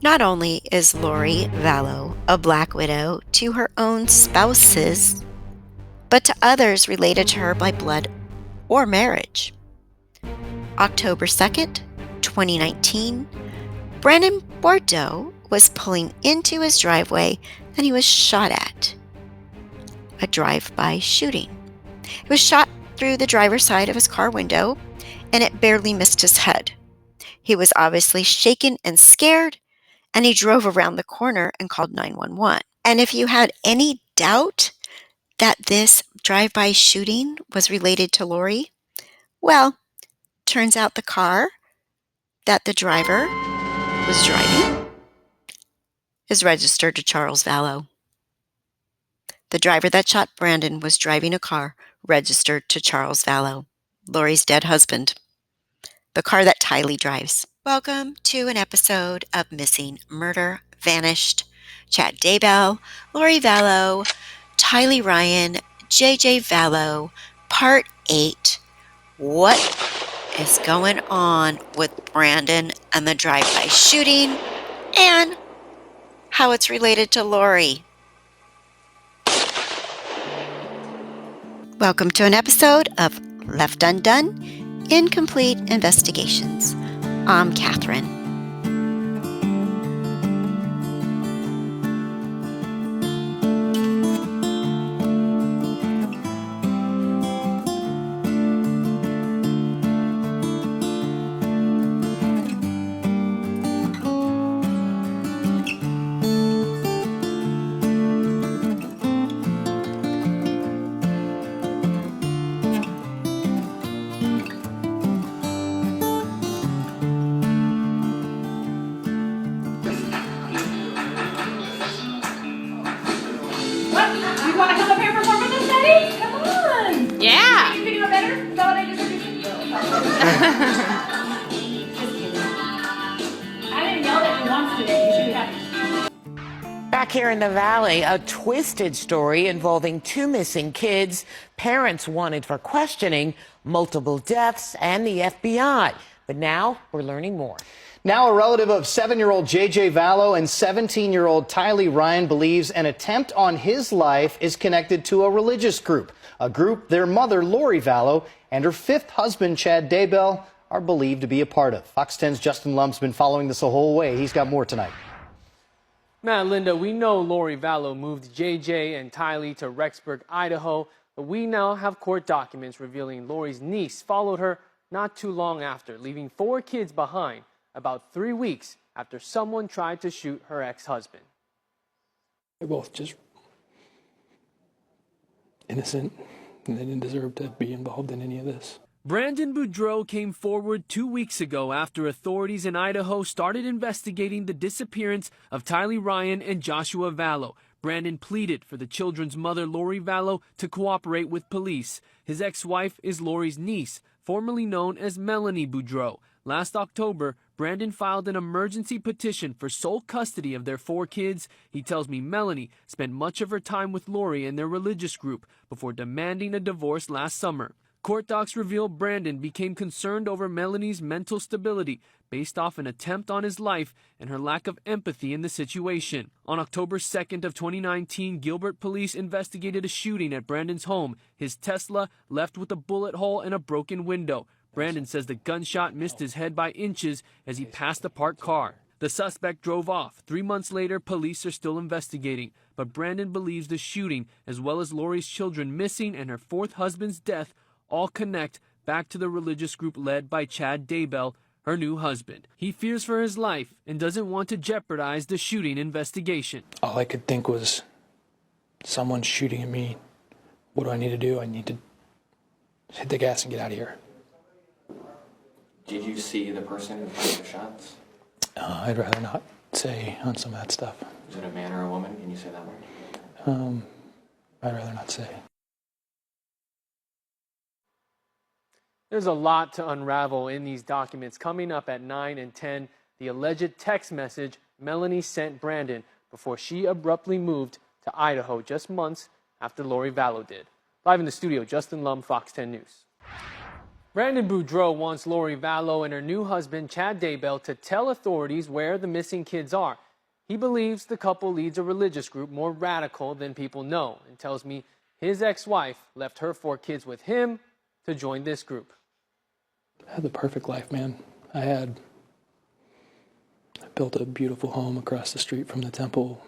Not only is Lori Vallow a black widow to her own spouses, but to others related to her by blood or marriage. October 2nd, 2019, Brandon Bordeaux was pulling into his driveway and he was shot at. A drive-by shooting. He was shot through the driver's side of his car window and it barely missed his head. He was obviously shaken and scared, and he drove around the corner and called 911. And if you had any doubt that this drive-by shooting was related to Lori, well, turns out the car that the driver was driving is registered to Charles Vallow. The driver that shot Brandon was driving a car registered to Charles Vallow, Lori's dead husband. The car that Tylee drives. Welcome to an episode of Missing, Murder, Vanished. Chad Daybell, Lori Vallow, Tylee Ryan, JJ Vallow, Part 8. What is going on with Brandon and the drive-by shooting, and how it's related to Lori? Welcome to an episode of Left Undone, Incomplete Investigations. I'm Catherine. Back here in the Valley, a twisted story involving two missing kids, parents wanted for questioning, multiple deaths, and the FBI. But now we're learning more. Now a relative of 7-year-old JJ Vallow and 17-year-old Tylee Ryan believes an attempt on his life is connected to a religious group, a group their mother, Lori Vallow, and her fifth husband, Chad Daybell, are believed to be a part of. Fox 10's Justin Lumb's been following this the whole way. He's got more tonight. Matt, Linda, we know Lori Vallow moved JJ and Tylee to Rexburg, Idaho, but we now have court documents revealing Lori's niece followed her not too long after, leaving 4 kids behind about 3 weeks after someone tried to shoot her ex-husband. They're both just innocent, and they didn't deserve to be involved in any of this. Brandon Bordeaux came forward 2 weeks ago after authorities in Idaho started investigating the disappearance of Tylee Ryan and Joshua Vallow. Brandon pleaded for the children's mother, Lori Vallow, to cooperate with police. His ex-wife is Lori's niece, formerly known as Melanie Bordeaux. Last October, Brandon filed an emergency petition for sole custody of their 4 kids. He tells me Melanie spent much of her time with Lori and their religious group before demanding a divorce last summer. Court docs reveal Brandon became concerned over Melanie's mental stability based off an attempt on his life and her lack of empathy in the situation. On October 2nd of 2019, Gilbert police investigated a shooting at Brandon's home. His Tesla left with a bullet hole and a broken window. Brandon says the gunshot missed his head by inches as he passed a parked car. The suspect drove off. 3 months later, police are still investigating. But Brandon believes the shooting, as well as Lori's children missing and her 4th husband's death, all connect back to the religious group led by Chad Daybell, her new husband. He fears for his life and doesn't want to jeopardize the shooting investigation. All I could think was, someone's shooting at me. What do I need to do? I need to hit the gas and get out of here. Did you see the person who fired the shots? I'd rather not say on some of that stuff. Is it a man or a woman? Can you say that word? I'd rather not say. There's a lot to unravel in these documents. Coming up at 9 and 10, the alleged text message Melanie sent Brandon before she abruptly moved to Idaho just months after Lori Vallow did. Live in the studio, Justin Lum, Fox 10 News. Brandon Bordeaux wants Lori Vallow and her new husband, Chad Daybell, to tell authorities where the missing kids are. He believes the couple leads a religious group more radical than people know and tells me his ex-wife left her 4 kids with him to join this group. I had the perfect life, man. I built a beautiful home across the street from the temple.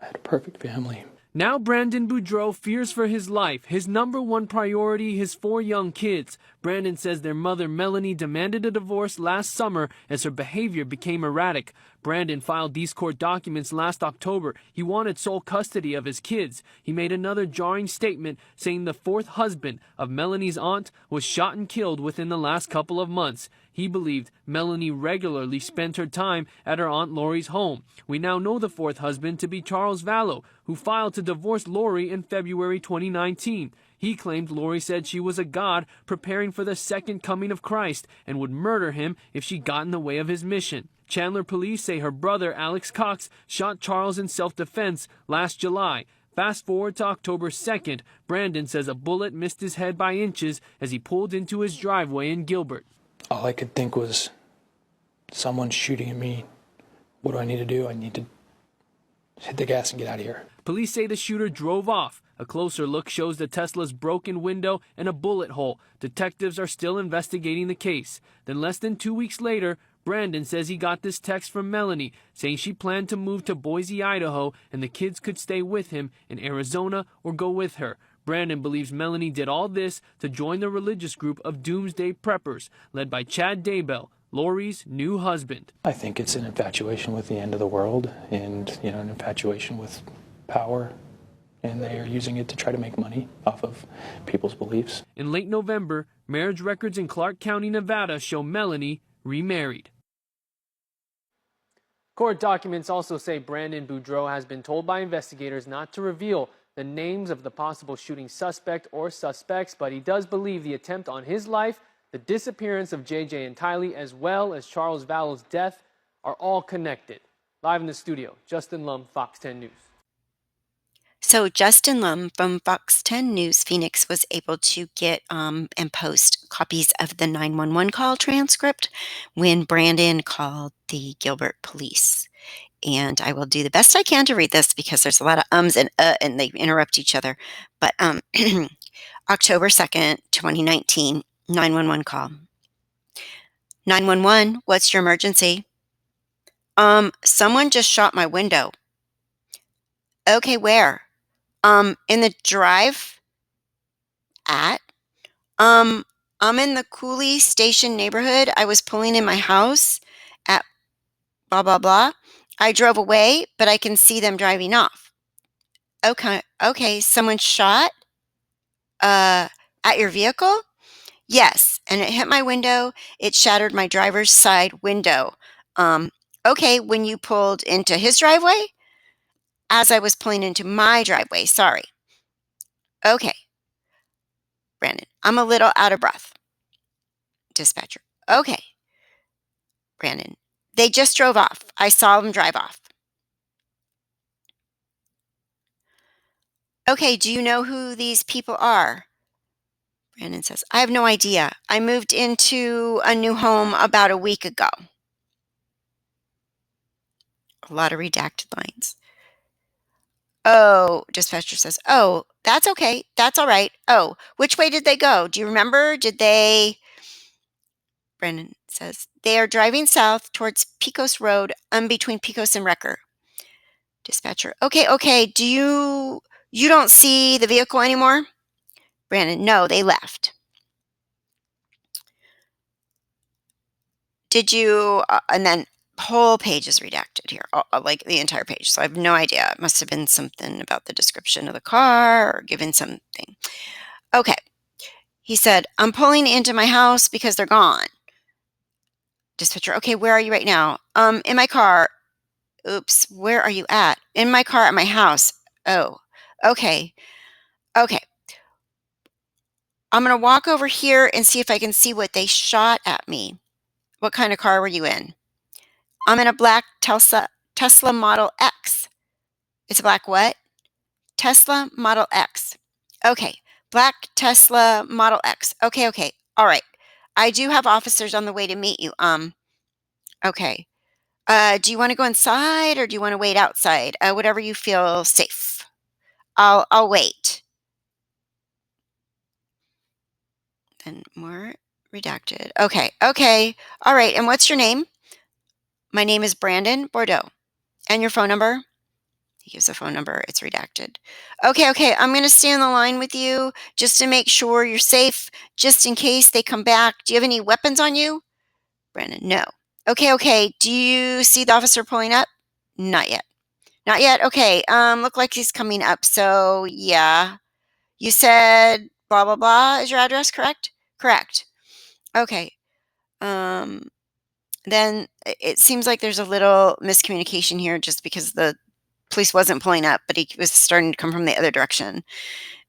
I had a perfect family. Now Brandon Bordeaux fears for his life. His number one priority, his 4 young kids. Brandon says their mother, Melanie, demanded a divorce last summer as her behavior became erratic. Brandon filed these court documents last October. He wanted sole custody of his kids. He made another jarring statement saying the 4th husband of Melanie's aunt was shot and killed within the last couple of months. He believed Melanie regularly spent her time at her Aunt Lori's home. We now know the 4th husband to be Charles Vallow, who filed to divorce Lori in February 2019. He claimed Lori said she was a god preparing for the second coming of Christ and would murder him if she got in the way of his mission. Chandler police say her brother, Alex Cox, shot Charles in self-defense last July. Fast forward to October 2nd, Brandon says a bullet missed his head by inches as he pulled into his driveway in Gilbert. All I could think was, someone's shooting at me. What do I need to do? I need to hit the gas and get out of here. Police say the shooter drove off. A closer look shows the Tesla's broken window and a bullet hole. Detectives are still investigating the case. Then less than 2 weeks later, Brandon says he got this text from Melanie saying she planned to move to Boise, Idaho, and the kids could stay with him in Arizona or go with her. Brandon believes Melanie did all this to join the religious group of Doomsday Preppers, led by Chad Daybell, Lori's new husband. I think it's an infatuation with the end of the world and, an infatuation with power. And they are using it to try to make money off of people's beliefs. In late November, marriage records in Clark County, Nevada show Melanie remarried. Court documents also say Brandon Bordeaux has been told by investigators not to reveal the names of the possible shooting suspect or suspects, but he does believe the attempt on his life, the disappearance of JJ and Tylee, as well as Charles Vallow's death are all connected. Live in the studio, Justin Lum, Fox 10 News. So Justin Lum from Fox 10 News Phoenix was able to get and post copies of the 911 call transcript when Brandon called the Gilbert police. And I will do the best I can to read this because there's a lot of ums and they interrupt each other. But October 2nd, 2019, 911 call. 911, what's your emergency? Someone just shot my window. Okay, where? In the drive at? I'm in the Cooley Station neighborhood. I was pulling in my house at blah, blah, blah. I drove away, but I can see them driving off. Okay, someone shot? At your vehicle? Yes, and it hit my window. It shattered my driver's side window. Okay, when you pulled into his driveway? As I was pulling into my driveway, sorry. Okay. Brandon, I'm a little out of breath. Dispatcher, okay. Brandon, they just drove off. I saw them drive off. Okay, do you know who these people are? Brandon says, I have no idea. I moved into a new home about a week ago. A lot of redacted lines. Oh, dispatcher says, oh, that's okay. That's all right. Oh, which way did they go? Do you remember? Did they? Brandon says, they are driving south towards Pecos Road, between Pecos and Wrecker. Dispatcher, okay. You don't see the vehicle anymore? Brandon, no, they left. Did you, and then whole page is redacted here, like the entire page. So I have no idea. It must have been something about the description of the car or given something. Okay. He said, I'm pulling into my house because they're gone. Dispatcher, okay, where are you right now? In my car. Oops, where are you at? In my car at my house. Oh, okay. Okay. I'm going to walk over here and see if I can see what they shot at me. What kind of car were you in? I'm in a black Tesla Model X. It's a black what? Tesla Model X. Okay, black Tesla Model X. Okay. All right. I do have officers on the way to meet you. Okay. Do you want to go inside or do you want to wait outside? Whatever you feel safe. I'll wait. And more redacted. Okay. Okay. All right. And what's your name? My name is Brandon Bordeaux. And your phone number? He gives a phone number. It's redacted. Okay. Okay. I'm going to stay on the line with you just to make sure you're safe, just in case they come back. Do you have any weapons on you? Brandon, no. Okay. Okay. Do you see the officer pulling up? Not yet. Not yet. Okay. Look like he's coming up. So yeah. You said blah blah blah is your address, correct? Correct. Okay. Um then it seems like there's a little miscommunication here just because the police wasn't pulling up, but he was starting to come from the other direction.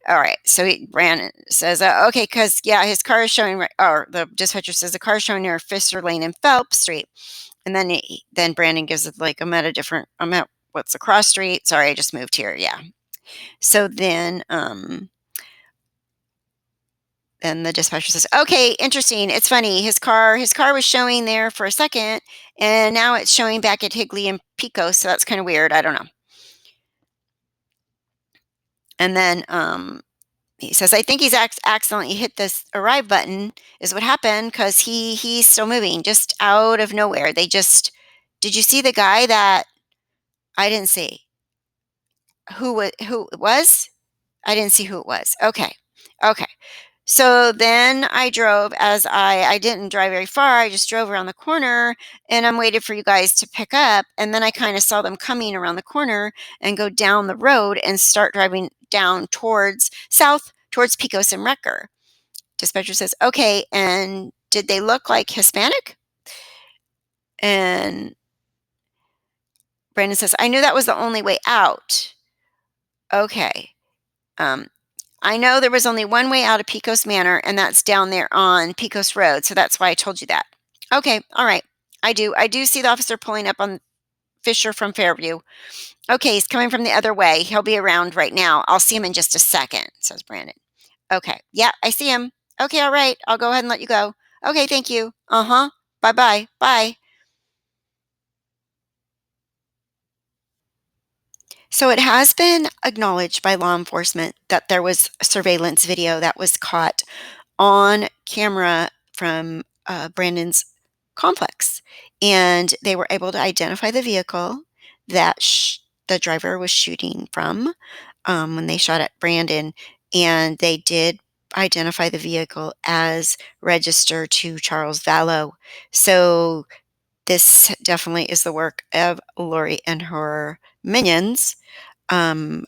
All right. So he ran says, okay, because yeah, his car is showing right, or the dispatcher says the car is showing near Fisher Lane and Phelps Street. And then Brandon gives it like I'm at what's the cross street? Sorry, I just moved here. Yeah. So then the dispatcher says, "Okay, interesting. It's funny. His car was showing there for a second, and now it's showing back at Higley and Pico. So that's kind of weird. I don't know." And then he says, "I think he's accidentally hit this arrive button. Is what happened because he's still moving just out of nowhere. They just did you see the guy that I didn't see who it was? I didn't see who it was. Okay, okay." So then I drove as I didn't drive very far. I just drove around the corner and I'm waiting for you guys to pick up. And then I kind of saw them coming around the corner and go down the road and start driving down towards south towards Pecos and Wrecker. Dispatcher says, okay. And did they look like Hispanic? And Brandon says, I knew that was the only way out. Okay. I know there was only one way out of Pecos Manor, and that's down there on Pecos Road. So that's why I told you that. Okay, all right. I do see the officer pulling up on Fisher from Fairview. Okay, he's coming from the other way. He'll be around right now. I'll see him in just a second, says Brandon. Okay, yeah, I see him. Okay, all right. I'll go ahead and let you go. Okay, thank you. Uh-huh. Bye-bye. Bye. So it has been acknowledged by law enforcement that there was surveillance video that was caught on camera from Brandon's complex. And they were able to identify the vehicle that the driver was shooting from when they shot at Brandon. And they did identify the vehicle as registered to Charles Vallow. So this definitely is the work of Lori and her minions. Um,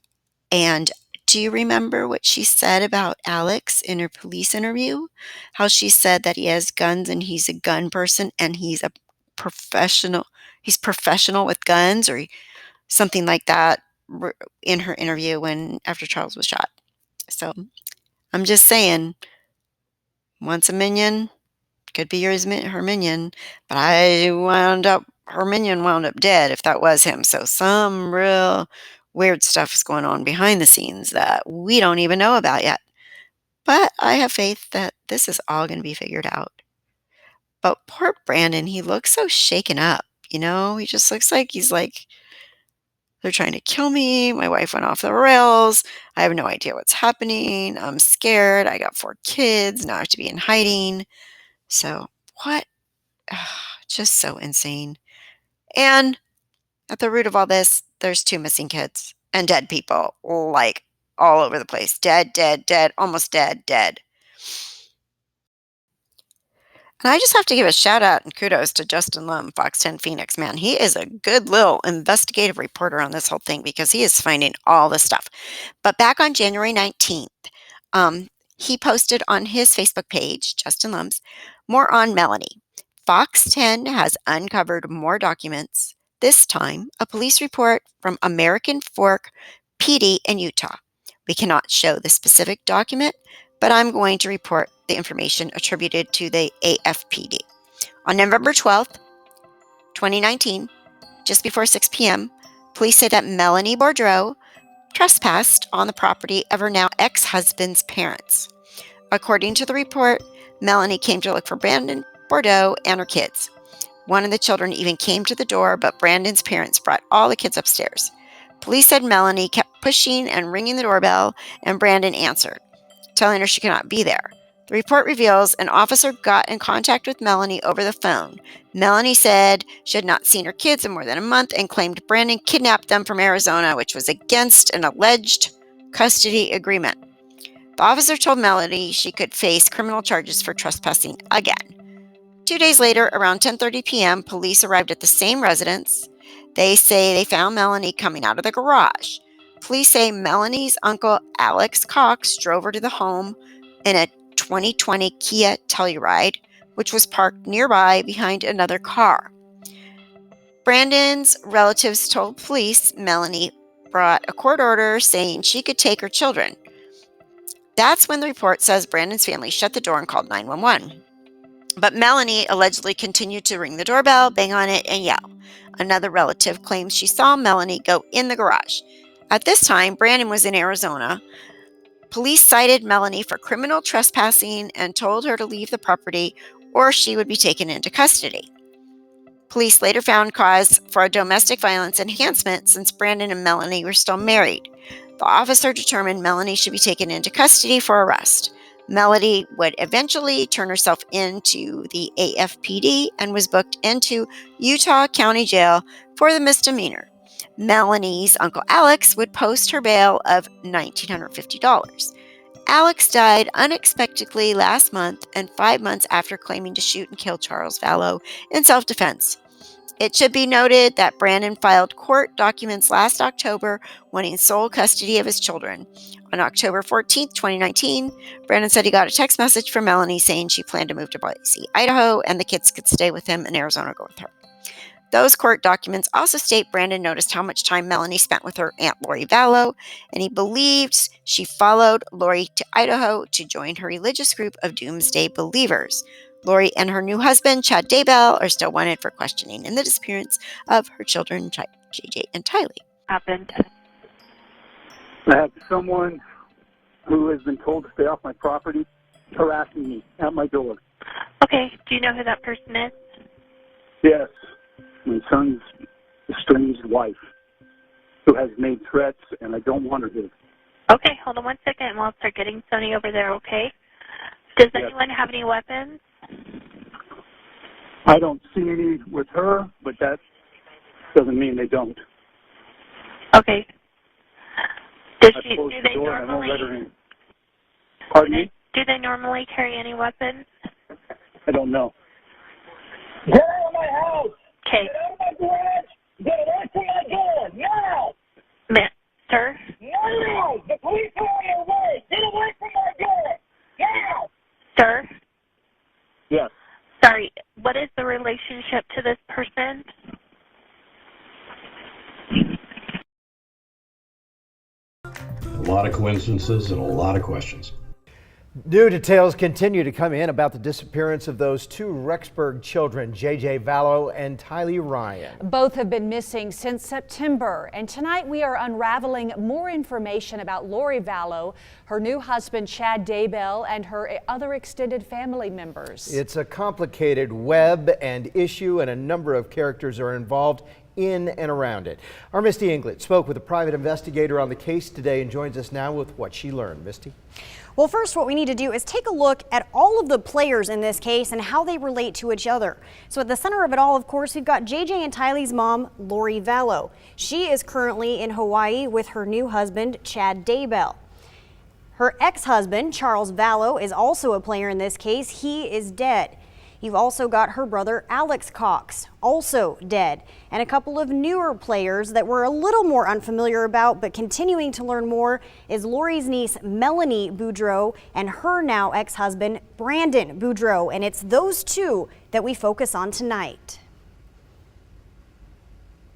and do you remember what she said about Alex in her police interview? How she said that he has guns and he's a gun person and he's a professional. He's professional with guns or something like that in her interview when after Charles was shot. So I'm just saying, once a minion, could be her minion, but her minion wound up dead if that was him. So some real weird stuff is going on behind the scenes that we don't even know about yet. But I have faith that this is all going to be figured out. But poor Brandon, he looks so shaken up. He just looks like he's like, they're trying to kill me. My wife went off the rails. I have no idea what's happening. I'm scared. I got 4 kids. Now I have to be in hiding. So what? Just so insane. And at the root of all this, there's 2 missing kids and dead people, like all over the place. Dead, dead, dead, almost dead, dead. And I just have to give a shout out and kudos to Justin Lum, Fox 10 Phoenix, man. He is a good little investigative reporter on this whole thing because he is finding all the stuff. But back on January 19th, he posted on his Facebook page, Justin Lum's, more on Melanie. Fox 10 has uncovered more documents, this time a police report from American Fork PD in Utah. We cannot show the specific document, but I'm going to report the information attributed to the AFPD. On November 12th, 2019, just before 6 p.m., police say that Melanie Bordeaux trespassed on the property of her now ex-husband's parents. According to the report, Melanie came to look for Brandon Bordeaux and her kids. One of the children even came to the door, but Brandon's parents brought all the kids upstairs. Police said Melanie kept pushing and ringing the doorbell, and Brandon answered, telling her she could not be there. The report reveals an officer got in contact with Melanie over the phone. Melanie said she had not seen her kids in more than a month and claimed Brandon kidnapped them from Arizona, which was against an alleged custody agreement. The officer told Melanie she could face criminal charges for trespassing again. 2 days later, around 10:30 p.m., police arrived at the same residence. They say they found Melanie coming out of the garage. Police say Melanie's uncle, Alex Cox, drove her to the home in a 2020 Kia Telluride, which was parked nearby behind another car. Brandon's relatives told police Melanie brought a court order saying she could take her children. That's when the report says Brandon's family shut the door and called 911. But Melanie allegedly continued to ring the doorbell, bang on it, and yell. Another relative claims she saw Melanie go in the garage. At this time, Brandon was in Arizona. Police cited Melanie for criminal trespassing and told her to leave the property or she would be taken into custody. Police later found cause for a domestic violence enhancement since Brandon and Melanie were still married. The officer determined Melanie should be taken into custody for arrest. Melanie would eventually turn herself into the AFPD and was booked into Utah County Jail for the misdemeanor. Melanie's uncle Alex would post her bail of $1,950. Alex died unexpectedly last month and 5 months after claiming to shoot and kill Charles Vallow in self-defense. It should be noted that Brandon filed court documents last October wanting sole custody of his children. On October 14, 2019, Brandon said he got a text message from Melanie saying she planned to move to Boise, Idaho, and the kids could stay with him in Arizona or go with her. Those court documents also state Brandon noticed how much time Melanie spent with her Aunt Lori Vallow, and he believed she followed Lori to Idaho to join her religious group of Doomsday Believers. Lori and her new husband, Chad Daybell, are still wanted for questioning in the disappearance of her children, JJ and Tylee. Happened. I have someone who has been told to stay off my property harassing me at my door. Okay. Do you know who that person is? Yes. My son's estranged wife who has made threats, and I don't want her to. Okay. Hold on 1 second, and we'll start getting Sony over there, okay? Does anyone have any weapons? I don't see any with her, but that doesn't mean they don't. Okay. Do I they closed the door and I won't let her in. normally Pardon me? do they normally carry any weapons? I don't know. Get out of my house! Okay. Get out of my garage! Get away from my door! Now! Sir? No! The police are on your way! Get away from my door! Now! Sir? Yes. Sorry, what is the relationship to this person? A lot of coincidences and a lot of questions. New details continue to come in about the disappearance of those two Rexburg children, JJ Vallow and Tylee Ryan. Both have been missing since September, and tonight we are unraveling more information about Lori Vallow, her new husband Chad Daybell, and her other extended family members. It's a complicated web and issue, and a number of characters are involved in and around it. Our Misty Englert spoke with a private investigator on the case today and joins us now with what she learned. Misty? Well, first, what we need to do is take a look at all of the players in this case and how they relate to each other. So at the center of it all, of course, we've got JJ and Tylee's mom, Lori Vallow. She is currently in Hawaii with her new husband, Chad Daybell. Her ex-husband, Charles Vallow, is also a player in this case. He is dead. You've also got her brother, Alex Cox, also dead, and a couple of newer players that we're a little more unfamiliar about, but continuing to learn more is Lori's niece, Melanie Bordeaux, and her now ex-husband, Brandon Bordeaux, and it's those two that we focus on tonight.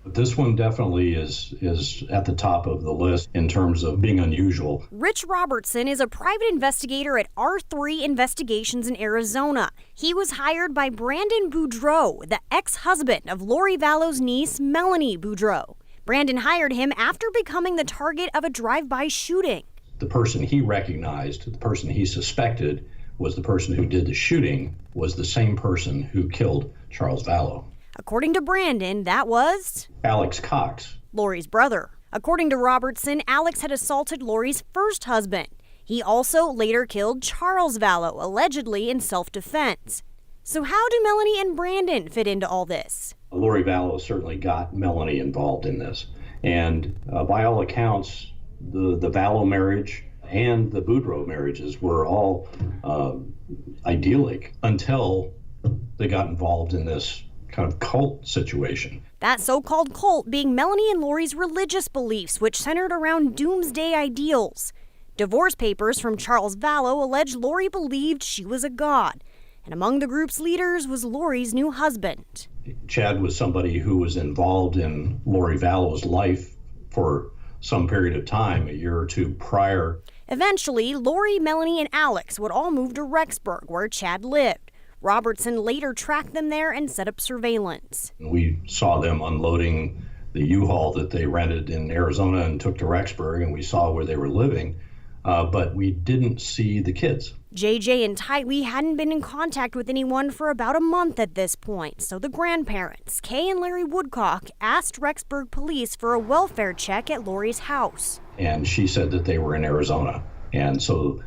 This one definitely is at the top of the list in terms of being unusual. Rich Robertson is a private investigator at R3 Investigations in Arizona. He was hired by Brandon Bordeaux, the ex-husband of Lori Vallow's niece, Melanie Bordeaux. Brandon hired him after becoming the target of a drive-by shooting. the person he recognized, the person he suspected was the person who did the shooting, was the same person who killed Charles Vallow. According to Brandon, that was Alex Cox, Lori's brother. According to Robertson, Alex had assaulted Lori's first husband. He also later killed Charles Vallow, allegedly in self-defense. So how do Melanie and Brandon fit into all this? Lori Vallow certainly got Melanie involved in this. And by all accounts, the Vallow marriage and the Boudreaux marriages were all idyllic until they got involved in this kind of cult situation. That so-called cult being Melanie and Lori's religious beliefs, which centered around doomsday ideals. Divorce papers from Charles Vallow allege Lori believed she was a god, and among the group's leaders was Lori's new husband. Chad was somebody who was involved in Lori Vallow's life for some period of time, a year or two prior. Eventually, Lori, Melanie, and Alex would all move to Rexburg, where Chad lived. Robertson later tracked them there and set up surveillance. We saw them unloading the U-Haul that they rented in Arizona and took to Rexburg, and we saw where they were living, but we didn't see the kids. JJ and Tylee hadn't been in contact with anyone for about a month at this point, so the grandparents, Kay and Larry Woodcock, asked Rexburg police for a welfare check at Lori's house. And she said that they were in Arizona, and so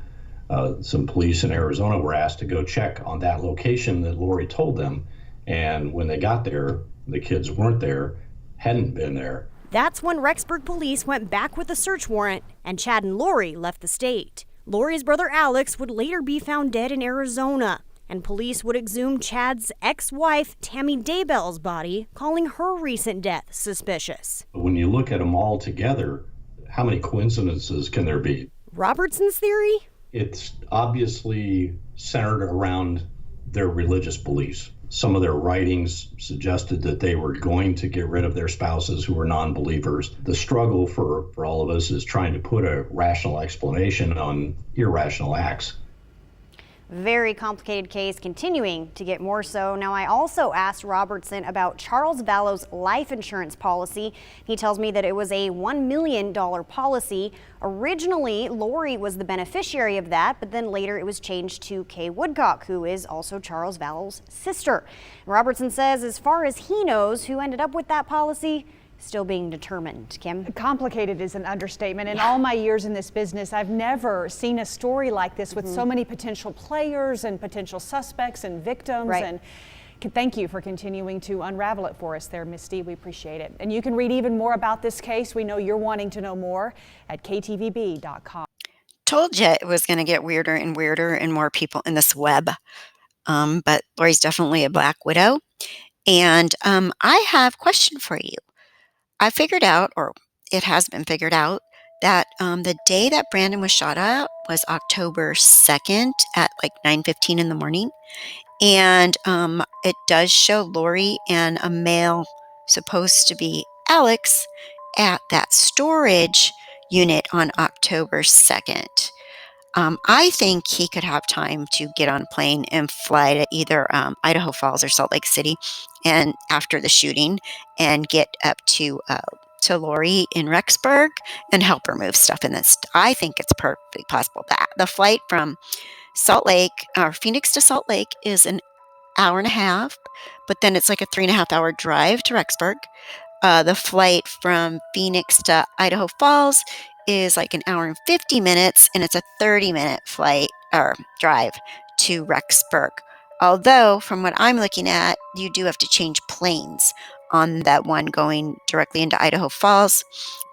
some police in Arizona were asked to go check on that location that Lori told them, and when they got there, the kids weren't there, hadn't been there. That's when Rexburg police went back with a search warrant, and Chad and Lori left the state. Lori's brother Alex would later be found dead in Arizona, and police would exhume Chad's ex-wife Tammy Daybell's body, calling her recent death suspicious. When you look at them all together, how many coincidences can there be? Robertson's theory? It's obviously centered around their religious beliefs. Some of their writings suggested that they were going to get rid of their spouses who were non-believers. The struggle for all of us is trying to put a rational explanation on irrational acts. Very complicated case, continuing to get more so. Now, I also asked Robertson about Charles Vallow's life insurance policy. He tells me that it was a $1 million policy. Originally, Lori was the beneficiary of that, but then later it was changed to Kay Woodcock, who is also Charles Vallow's sister. Robertson says as far as he knows, who ended up with that policy, still being determined. Kim? Complicated is an understatement. In all my years in this business, I've never seen a story like this with so many potential players and potential suspects and victims. Right. And thank you for continuing to unravel it for us there, Misty. We appreciate it. And you can read even more about this case. We know you're wanting to know more at ktvb.com. Told you it was going to get weirder and weirder and more people in this web. But Lori's definitely a black widow. And I have a question for you. I figured out, or it has been figured out, that the day that Brandon was shot at was October 2nd at like 9:15 in the morning. And it does show Lori and a male supposed to be Alex at that storage unit on October 2nd. I think he could have time to get on a plane and fly to either Idaho Falls or Salt Lake City, and after the shooting, and get up to Lori in Rexburg and help her move stuff in this. I think it's perfectly possible that the flight from Salt Lake or Phoenix to Salt Lake is an hour and a half, but then it's like a 3.5 hour drive to Rexburg. The flight from Phoenix to Idaho Falls is like an hour and 50 minutes, and it's a 30-minute flight or drive to Rexburg. Although, from what I'm looking at, you do have to change planes on that one going directly into Idaho Falls.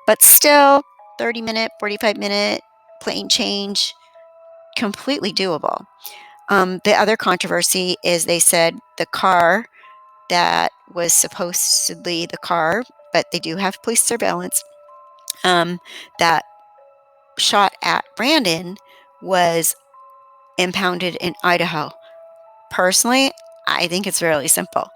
But still, 30-minute, 45-minute plane change, completely doable. The other controversy is they said the car that was supposedly the car, but they do have police surveillance, that shot at Brandon was impounded in Idaho. Personally, I think it's really simple.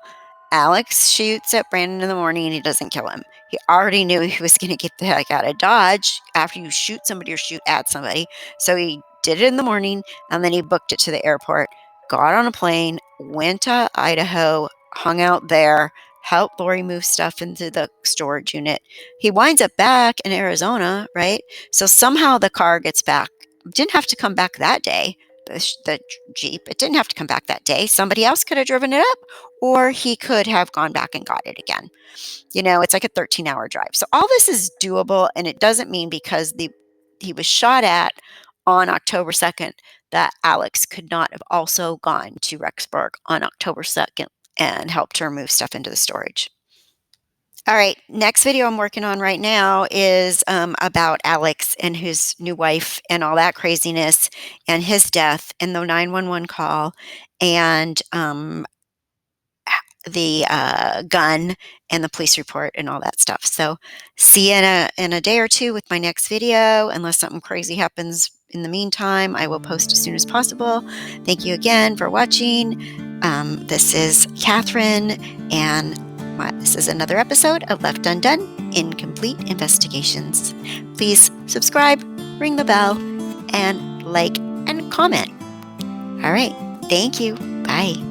Alex shoots at Brandon in the morning and he doesn't kill him. He already knew he was going to get the heck out of Dodge after you shoot somebody or shoot at somebody. So he did it in the morning, and then he booked it to the airport, got on a plane, went to Idaho, hung out there, help Lori move stuff into the storage unit. He winds up back in Arizona, right? So somehow the car gets back. Didn't have to come back that day. The Jeep, it didn't have to come back that day. Somebody else could have driven it up, or he could have gone back and got it again. It's like a 13-hour drive. So all this is doable, and it doesn't mean because he was shot at on October 2nd that Alex could not have also gone to Rexburg on October 2nd and helped her move stuff into the storage. All right, next video I'm working on right now is about Alex and his new wife and all that craziness and his death and the 911 call and the gun and the police report and all that stuff. So see you in a day or two with my next video. Unless something crazy happens in the meantime, I will post as soon as possible. Thank you again for watching. This is Catherine, and this is another episode of Left Undone, Incomplete Investigations. Please subscribe, ring the bell, and like and comment. All right, thank you. Bye.